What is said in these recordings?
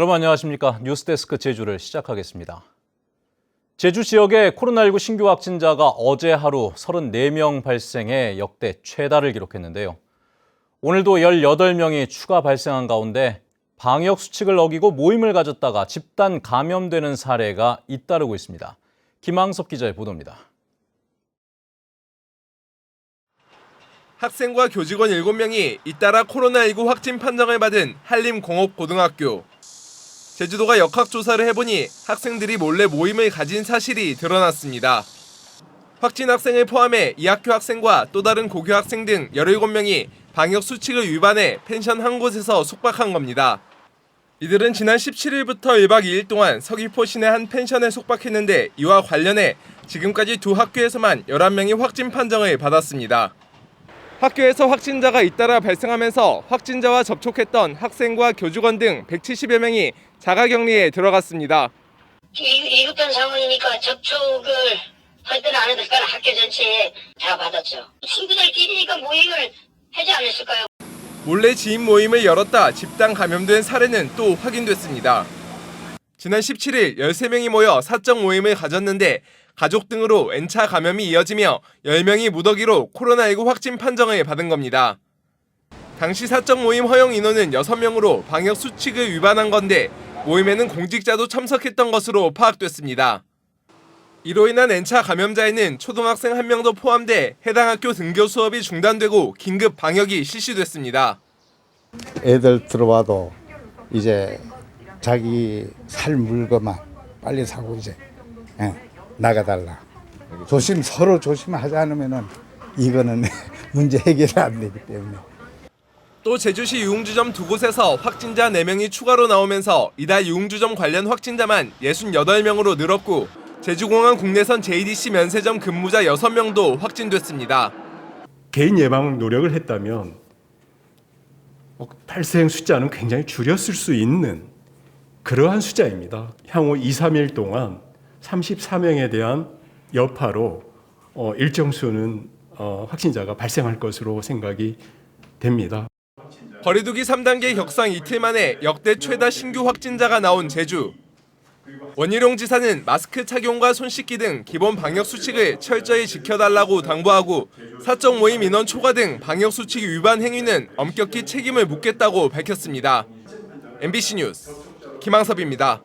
여러분 안녕하십니까? 뉴스데스크 제주를 시작하겠습니다. 제주 지역의 코로나19 신규 확진자가 어제 하루 34명 발생해 역대 최다를 기록했는데요. 오늘도 18명이 추가 발생한 가운데 방역 수칙을 어기고 모임을 가졌다가 집단 감염되는 사례가 잇따르고 있습니다. 김항섭 기자의 보도입니다. 학생과 교직원 7명이 잇따라 코로나19 확진 판정을 받은 한림공업고등학교. 제주도가 역학조사를 해보니 학생들이 몰래 모임을 가진 사실이 드러났습니다. 확진 학생을 포함해 이 학교 학생과 또 다른 고교 학생 등 17명이 방역 수칙을 위반해 펜션 한 곳에서 숙박한 겁니다. 이들은 지난 17일부터 1박 2일 동안 서귀포 시내 한 펜션에 숙박했는데 이와 관련해 지금까지 두 학교에서만 11명이 확진 판정을 받았습니다. 학교에서 확진자가 잇따라 발생하면서 확진자와 접촉했던 학생과 교직원 등 170여 명이 자가격리에 들어갔습니다. 위급한 상황이니까 접촉을 할 때는 안 해도 학교 전체에 다 받았죠. 친구들끼리니까 모임을 하지 않았을까요? 몰래 지인 모임을 열었다 집단 감염된 사례는 또 확인됐습니다. 지난 17일 13명이 모여 사적 모임을 가졌는데 가족 등으로 N차 감염이 이어지며 10명이 무더기로 코로나19 확진 판정을 받은 겁니다. 당시 사적 모임 허용 인원은 6명으로 방역 수칙을 위반한 건데 모임에는 공직자도 참석했던 것으로 파악됐습니다. 이로 인한 N차 감염자에는 초등학생 1명도 포함돼 해당 학교 등교 수업이 중단되고 긴급 방역이 실시됐습니다. 애들 들어와도 이제 자기 살 물건만 빨리 사고 이제 나가달라. 서로 조심하지 않으면은 이거는 문제 해결이 안 되기 때문에. 또 제주시 유흥주점 두 곳에서 확진자 4명이 추가로 나오면서 이달 유흥주점 관련 확진자만 68명으로 늘었고 제주공항 국내선 JDC 면세점 근무자 6명도 확진됐습니다. 개인 예방 노력을 했다면 발생 숫자는 굉장히 줄였을 수 있는 그러한 숫자입니다. 향후 2, 3일 동안 34명에 대한 여파로 일정 수는 확진자가 발생할 것으로 생각이 됩니다. 거리두기 3단계 격상 이틀 만에 역대 최다 신규 확진자가 나온 제주. 원희룡 지사는 마스크 착용과 손 씻기 등 기본 방역 수칙을 철저히 지켜달라고 당부하고 사적 모임 인원 초과 등 방역 수칙 위반 행위는 엄격히 책임을 묻겠다고 밝혔습니다. MBC 뉴스 김항섭입니다.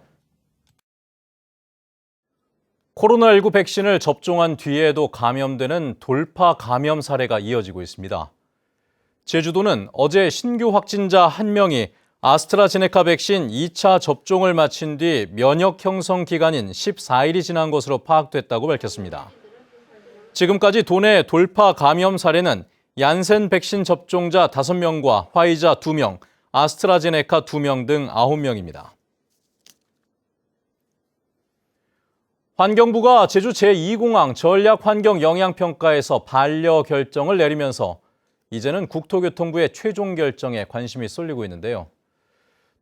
코로나19 백신을 접종한 뒤에도 감염되는 돌파 감염 사례가 이어지고 있습니다. 제주도는 어제 신규 확진자 1명이 아스트라제네카 백신 2차 접종을 마친 뒤 면역 형성 기간인 14일이 지난 것으로 파악됐다고 밝혔습니다. 지금까지 도내 돌파 감염 사례는 얀센 백신 접종자 5명과 화이자 2명, 아스트라제네카 2명 등 9명입니다. 환경부가 제주 제2공항 전략환경영향평가에서 반려 결정을 내리면서 이제는 국토교통부의 최종 결정에 관심이 쏠리고 있는데요.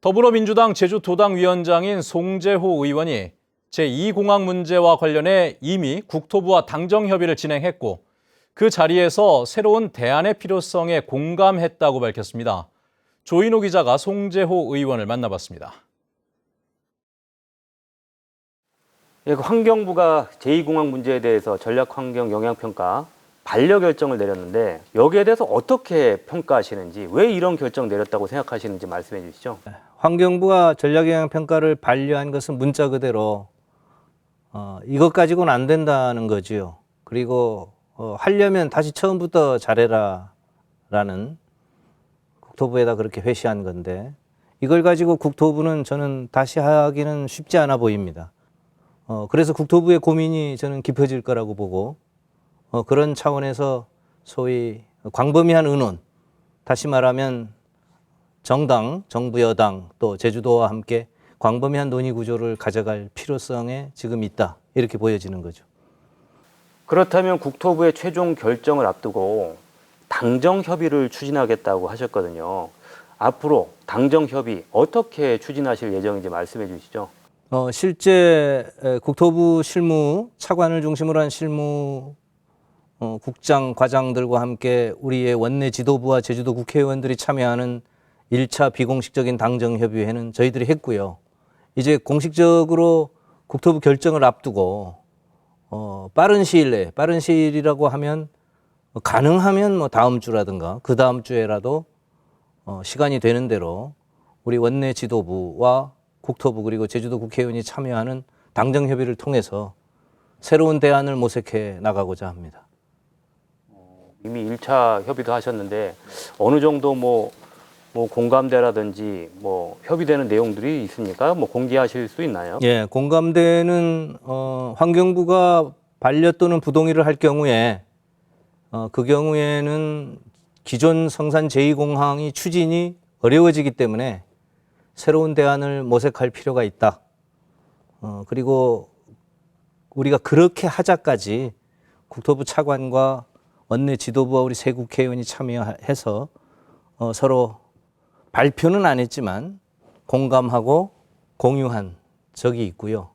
더불어민주당 제주도당 위원장인 송재호 의원이 제2공항 문제와 관련해 이미 국토부와 당정 협의를 진행했고 그 자리에서 새로운 대안의 필요성에 공감했다고 밝혔습니다. 조인호 기자가 송재호 의원을 만나봤습니다. 환경부가 제2공항 문제에 대해서 전략환경영향평가 반려 결정을 내렸는데 여기에 대해서 어떻게 평가하시는지, 왜 이런 결정 내렸다고 생각하시는지 말씀해 주시죠. 환경부가 전략영향평가를 반려한 것은 문자 그대로 이것 가지고는 안 된다는 거지요. 그리고 하려면 다시 처음부터 잘해라 라는 국토부에다 그렇게 회시한 건데 이걸 가지고 국토부는 저는 다시 하기는 쉽지 않아 보입니다. 그래서 국토부의 고민이 저는 깊어질 거라고 보고 그런 차원에서 소위 광범위한 의논, 다시 말하면 정당, 정부 여당 또 제주도와 함께 광범위한 논의 구조를 가져갈 필요성에 지금 있다. 이렇게 보여지는 거죠. 그렇다면 국토부의 최종 결정을 앞두고 당정 협의를 추진하겠다고 하셨거든요. 앞으로 당정 협의 어떻게 추진하실 예정인지 말씀해 주시죠. 실제 국토부 실무 차관을 중심으로 한 실무 국장, 과장들과 함께 우리의 원내 지도부와 제주도 국회의원들이 참여하는 1차 비공식적인 당정협의회는 저희들이 했고요. 이제 공식적으로 국토부 결정을 앞두고 빠른 시일 내에, 빠른 시일이라고 하면 가능하면 뭐 다음 주라든가 그 다음 주에라도 시간이 되는 대로 우리 원내 지도부와 국토부 그리고 제주도 국회의원이 참여하는 당정 협의를 통해서 새로운 대안을 모색해 나가고자 합니다. 이미 1차 협의도 하셨는데 어느 정도 뭐 공감대라든지 뭐 협의되는 내용들이 있습니까? 뭐 공개하실 수 있나요? 예, 공감대는 환경부가 반려 또는 부동의를 할 경우에 그 경우에는 기존 성산 제2공항이 추진이 어려워지기 때문에 새로운 대안을 모색할 필요가 있다. 그리고 우리가 그렇게 하자까지 국토부 차관과 원내 지도부와 우리 새 국회의원이 참여해서 서로 발표는 안 했지만 공감하고 공유한 적이 있고요.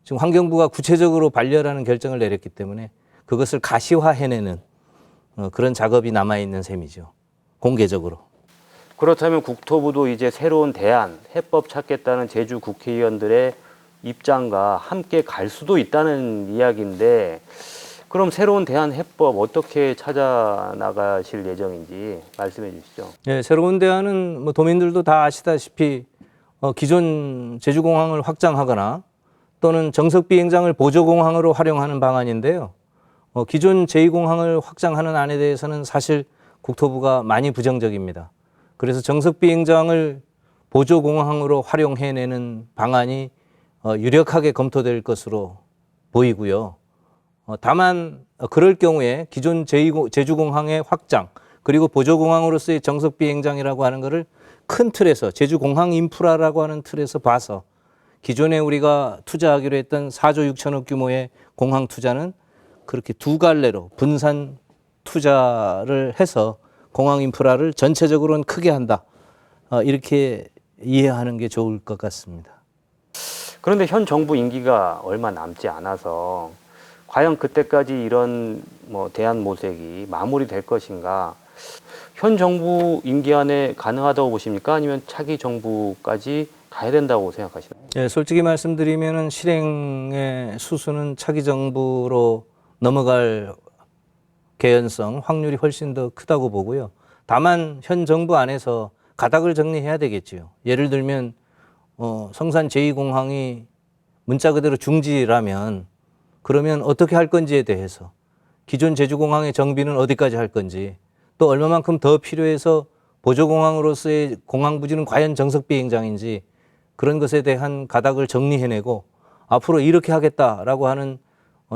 지금 환경부가 구체적으로 반려라는 결정을 내렸기 때문에 그것을 가시화해내는 그런 작업이 남아있는 셈이죠. 공개적으로. 그렇다면 국토부도 이제 새로운 대안, 해법 찾겠다는 제주 국회의원들의 입장과 함께 갈 수도 있다는 이야기인데 그럼 새로운 대안, 해법 어떻게 찾아 나가실 예정인지 말씀해 주시죠. 네, 새로운 대안은 뭐 도민들도 다 아시다시피 기존 제주공항을 확장하거나 또는 정석비행장을 보조공항으로 활용하는 방안인데요. 기존 제2공항을 확장하는 안에 대해서는 사실 국토부가 많이 부정적입니다. 그래서 정석비행장을 보조공항으로 활용해내는 방안이 유력하게 검토될 것으로 보이고요. 다만 그럴 경우에 기존 제주공항의 확장 그리고 보조공항으로서의 정석비행장이라고 하는 것을 큰 틀에서 제주공항 인프라라고 하는 틀에서 봐서 기존에 우리가 투자하기로 했던 4조 6천억 규모의 공항 투자는 그렇게 두 갈래로 분산 투자를 해서 공항 인프라를 전체적으로는 크게 한다. 이렇게 이해하는 게 좋을 것 같습니다. 그런데 현 정부 임기가 얼마 남지 않아서 과연 그때까지 이런 뭐 대안 모색이 마무리될 것인가? 현 정부 임기 안에 가능하다고 보십니까? 아니면 차기 정부까지 가야 된다고 생각하시나요? 네, 솔직히 말씀드리면은 실행의 수순은 차기 정부로 넘어갈 개연성, 확률이 훨씬 더 크다고 보고요. 다만 현 정부 안에서 가닥을 정리해야 되겠지요. 예를 들면 성산 제2공항이 문자 그대로 중지라면 그러면 어떻게 할 건지에 대해서 기존 제주공항의 정비는 어디까지 할 건지 또 얼마만큼 더 필요해서 보조공항으로서의 공항 부지는 과연 정석비행장인지 그런 것에 대한 가닥을 정리해내고 앞으로 이렇게 하겠다라고 하는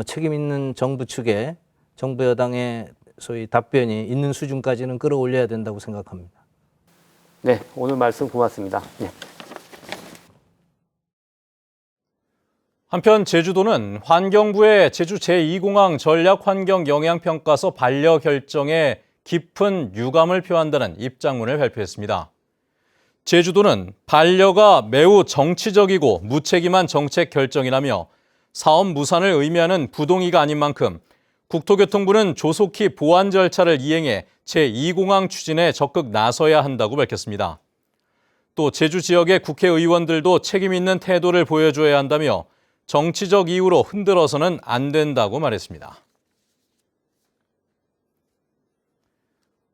책임 있는 정부 측의 정부 여당의 소위 답변이 있는 수준까지는 끌어올려야 된다고 생각합니다. 네, 오늘 말씀 고맙습니다. 네. 한편 제주도는 환경부의 제주 제2공항 전략환경영향평가서 반려 결정에 깊은 유감을 표한다는 입장문을 발표했습니다. 제주도는 반려가 매우 정치적이고 무책임한 정책 결정이라며 사업 무산을 의미하는 부동의가 아닌 만큼 국토교통부는 조속히 보완 절차를 이행해 제2공항 추진에 적극 나서야 한다고 밝혔습니다. 또 제주 지역의 국회의원들도 책임 있는 태도를 보여줘야 한다며 정치적 이유로 흔들어서는 안 된다고 말했습니다.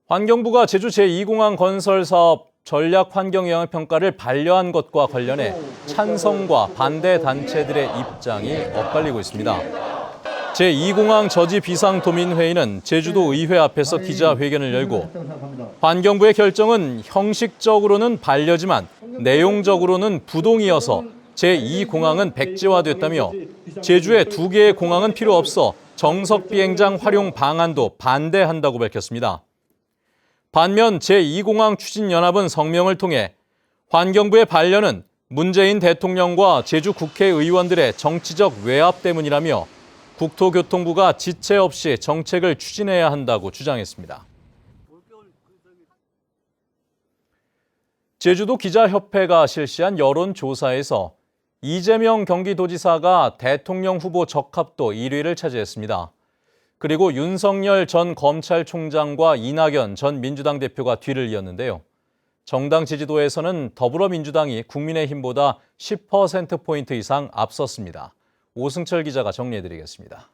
환경부가 제주 제2공항 건설 사업 전략환경영향평가를 반려한 것과 관련해 찬성과 반대 단체들의 입장이 엇갈리고 있습니다. 제2공항 저지 비상도민회의는 제주도 의회 앞에서 기자회견을 열고 환경부의 결정은 형식적으로는 반려지만 내용적으로는 부동이어서 제2공항은 백지화됐다며 제주에 2개의 공항은 필요 없어 정석비행장 활용 방안도 반대한다고 밝혔습니다. 반면 제2공항 추진연합은 성명을 통해 환경부의 반려는 문재인 대통령과 제주 국회의원들의 정치적 외압 때문이라며 국토교통부가 지체 없이 정책을 추진해야 한다고 주장했습니다. 제주도 기자협회가 실시한 여론조사에서 이재명 경기도지사가 대통령 후보 적합도 1위를 차지했습니다. 그리고 윤석열 전 검찰총장과 이낙연 전 민주당 대표가 뒤를 이었는데요. 정당 지지도에서는 더불어민주당이 국민의힘보다 10%포인트 이상 앞섰습니다. 오승철 기자가 정리해드리겠습니다.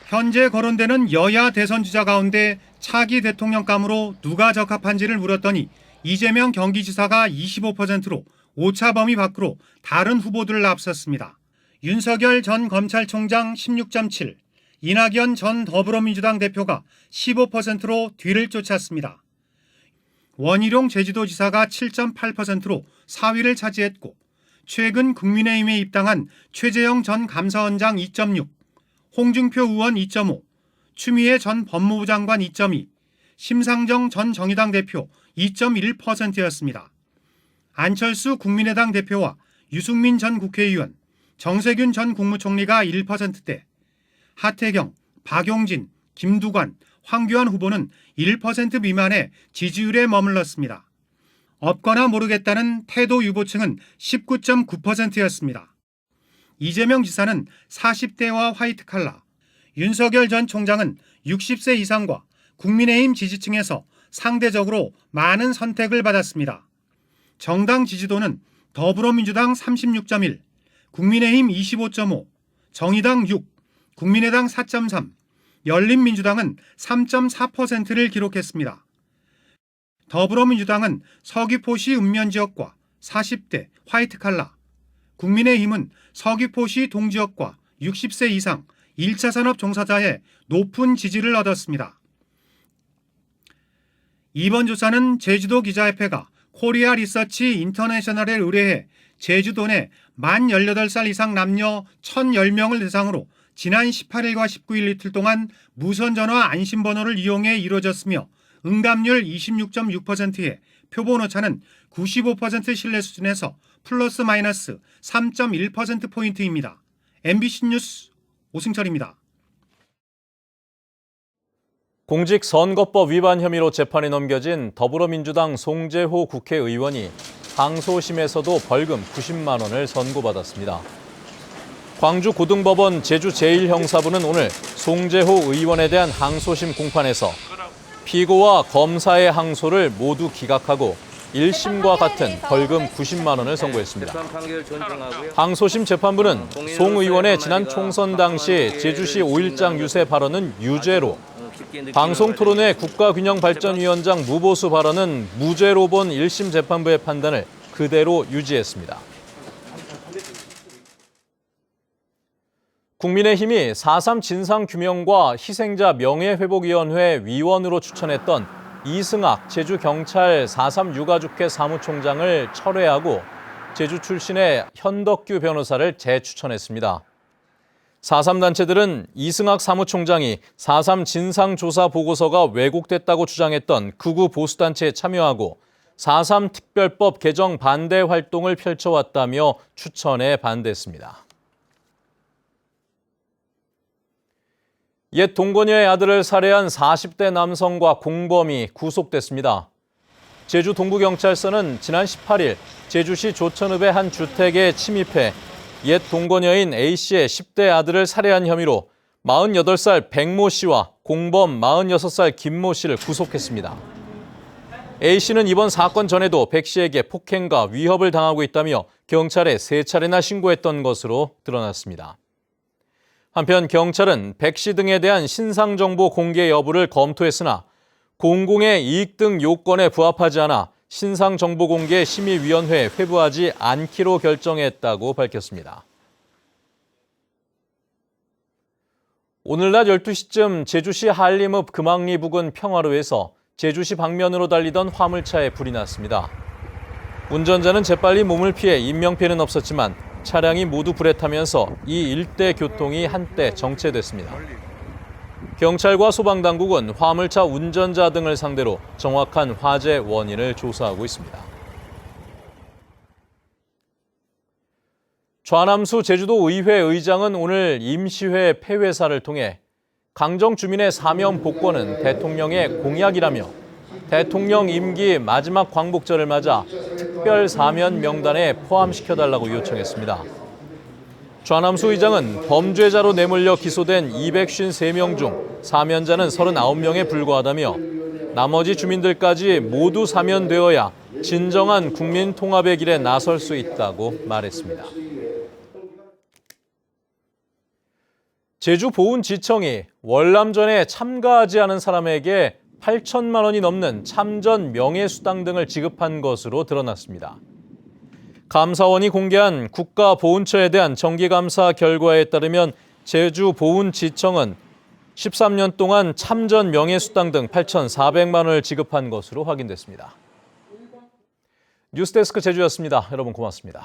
현재 거론되는 여야 대선 주자 가운데 차기 대통령감으로 누가 적합한지를 물었더니 이재명 경기지사가 25%로 오차 범위 밖으로 다른 후보들을 앞섰습니다. 윤석열 전 검찰총장 16.7, 이낙연 전 더불어민주당 대표가 15%로 뒤를 쫓았습니다. 원희룡 제주도지사가 7.8%로 4위를 차지했고 최근 국민의힘에 입당한 최재형 전 감사원장 2.6, 홍준표 의원 2.5, 추미애 전 법무부 장관 2.2, 심상정 전 정의당 대표 2.1%였습니다. 안철수 국민의당 대표와 유승민 전 국회의원, 정세균 전 국무총리가 1%대, 하태경, 박용진, 김두관, 황교안 후보는 1% 미만의 지지율에 머물렀습니다. 없거나 모르겠다는 태도 유보층은 19.9%였습니다. 이재명 지사는 40대와 화이트 칼라, 윤석열 전 총장은 60세 이상과 국민의힘 지지층에서 상대적으로 많은 선택을 받았습니다. 정당 지지도는 더불어민주당 36.1, 국민의힘 25.5, 정의당 6, 국민의당 4.3, 열린민주당은 3.4%를 기록했습니다. 더불어민주당은 서귀포시 읍면지역과 40대 화이트 칼라, 국민의힘은 서귀포시 동지역과 60세 이상 1차 산업 종사자의 높은 지지를 얻었습니다. 이번 조사는 제주도 기자협회가 코리아 리서치 인터내셔널에 의뢰해 제주도 내 만 18살 이상 남녀 1,010명을 대상으로 지난 18일과 19일 이틀 동안 무선전화 안심번호를 이용해 이루어졌으며 응답률 26.6%에 표본 오차는 95% 신뢰 수준에서 플러스 마이너스 3.1%포인트입니다. MBC 뉴스 오승철입니다. 공직선거법 위반 혐의로 재판에 넘겨진 더불어민주당 송재호 국회의원이 항소심에서도 벌금 90만 원을 선고받았습니다. 광주고등법원 제주 제1형사부는 오늘 송재호 의원에 대한 항소심 공판에서 피고와 검사의 항소를 모두 기각하고 1심과 같은 벌금 90만 원을 선고했습니다. 항소심 재판부는 송 의원의 지난 총선 당시 제주시 5.1장 유세 발언은 유죄로, 방송토론회 국가균형발전위원장 무보수 발언은 무죄로 본 1심 재판부의 판단을 그대로 유지했습니다. 국민의힘이 4.3 진상규명과 희생자 명예회복위원회 위원으로 추천했던 이승학 제주경찰 4.3 유가족회 사무총장을 철회하고 제주 출신의 현덕규 변호사를 재추천했습니다. 4.3 단체들은 이승학 사무총장이 4.3 진상조사 보고서가 왜곡됐다고 주장했던 극우 보수단체에 참여하고 4.3 특별법 개정 반대 활동을 펼쳐왔다며 추천에 반대했습니다. 옛 동거녀의 아들을 살해한 40대 남성과 공범이 구속됐습니다. 제주 동부경찰서는 지난 18일 제주시 조천읍의 한 주택에 침입해 옛 동거녀인 A씨의 10대 아들을 살해한 혐의로 48살 백모 씨와 공범 46살 김모 씨를 구속했습니다. A씨는 이번 사건 전에도 백 씨에게 폭행과 위협을 당하고 있다며 경찰에 3차례나 신고했던 것으로 드러났습니다. 한편 경찰은 백 씨 등에 대한 신상정보 공개 여부를 검토했으나 공공의 이익 등 요건에 부합하지 않아 신상정보공개 심의위원회에 회부하지 않기로 결정했다고 밝혔습니다. 오늘 낮 12시쯤 제주시 한림읍 금왕리 부근 평화로에서 제주시 방면으로 달리던 화물차에 불이 났습니다. 운전자는 재빨리 몸을 피해 인명피해는 없었지만 차량이 모두 불에 타면서 이 일대 교통이 한때 정체됐습니다. 경찰과 소방당국은 화물차 운전자 등을 상대로 정확한 화재 원인을 조사하고 있습니다. 좌남수 제주도 의회 의장은 오늘 임시회 폐회사를 통해 강정 주민의 사면 복권은 대통령의 공약이라며 대통령 임기 마지막 광복절을 맞아 특별 사면 명단에 포함시켜달라고 요청했습니다. 좌남수 의장은 범죄자로 내몰려 기소된 253명 중 사면자는 39명에 불과하다며 나머지 주민들까지 모두 사면되어야 진정한 국민 통합의 길에 나설 수 있다고 말했습니다. 제주보훈지청이 월남전에 참가하지 않은 사람에게 8천만 원이 넘는 참전 명예수당 등을 지급한 것으로 드러났습니다. 감사원이 공개한 국가보훈처에 대한 정기감사 결과에 따르면 제주보훈지청은 13년 동안 참전 명예수당 등 8,400만 원을 지급한 것으로 확인됐습니다. 뉴스데스크 제주였습니다. 여러분 고맙습니다.